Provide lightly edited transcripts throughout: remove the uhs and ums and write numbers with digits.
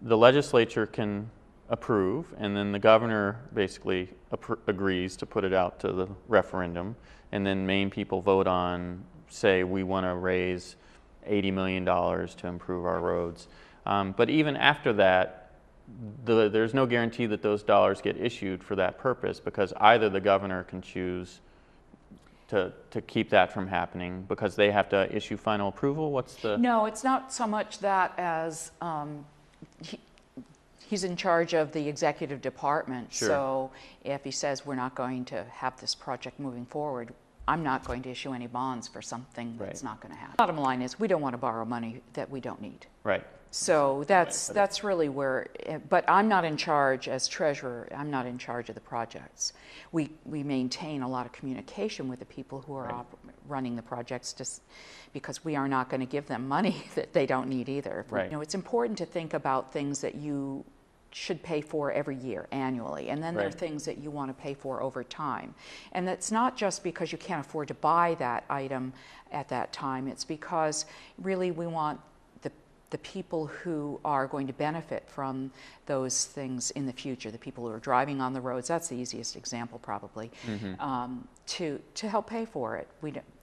the legislature can approve, and then the governor basically agrees to put it out to the referendum, and then Maine people vote on, say, we want to raise $80 million to improve our roads. But even after that, there's no guarantee that those dollars get issued for that purpose, because either the governor can choose to keep that from happening because they have to issue final approval. What's the... No, it's not so much that as he's in charge of the executive department. Sure. So if he says we're not going to have this project moving forward, I'm not going to issue any bonds for something that's not going to happen. Bottom line is we don't want to borrow money that we don't need. Right. So that's really where, but I'm not in charge as treasurer, I'm not in charge of the projects. We maintain a lot of communication with the people who are running the projects, just because we are not going to give them money that they don't need either. Right. You know, it's important to think about things that you should pay for every year, annually, and then there are things that you want to pay for over time. And that's not just because you can't afford to buy that item at that time, it's because really we want the people who are going to benefit from those things in the future, the people who are driving on the roads, that's the easiest example probably, to help pay for it.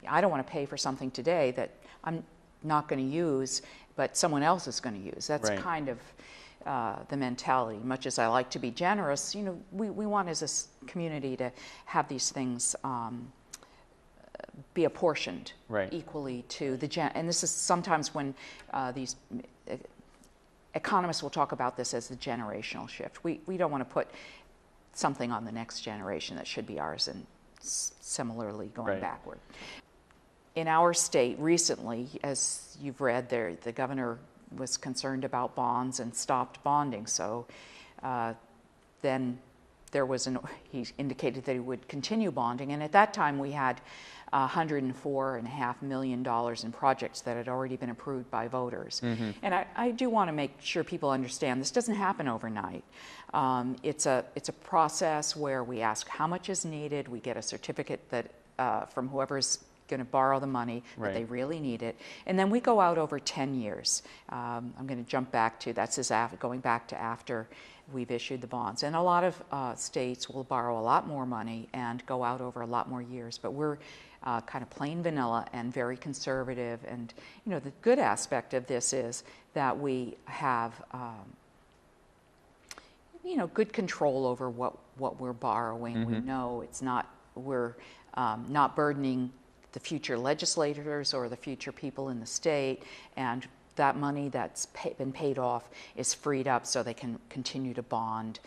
I don't want to pay for something today that I'm not going to use, but someone else is going to use. That's kind of the mentality. Much as I like to be generous, you know, we want as a community to have these things be apportioned equally to the and this is sometimes when these economists will talk about this as the generational shift. We don't want to put something on the next generation that should be ours and similarly going backward. In our state recently, as you've read there, the governor was concerned about bonds and stopped bonding. So then there was he indicated that he would continue bonding, and at that time we had $104.5 million in projects that had already been approved by voters. And I do want to make sure people understand this doesn't happen overnight. It's a process where we ask how much is needed, we get a certificate that from whoever's going to borrow the money that they really need it, and then we go out over 10 years. I'm going to jump back to going back to after we've issued the bonds, and a lot of states will borrow a lot more money and go out over a lot more years, but we're kind of plain vanilla and very conservative. And you know, the good aspect of this is that we have you know, good control over what we're borrowing. We know we're not burdening the future legislators or the future people in the state, and that money that's been paid off is freed up so they can continue to bond.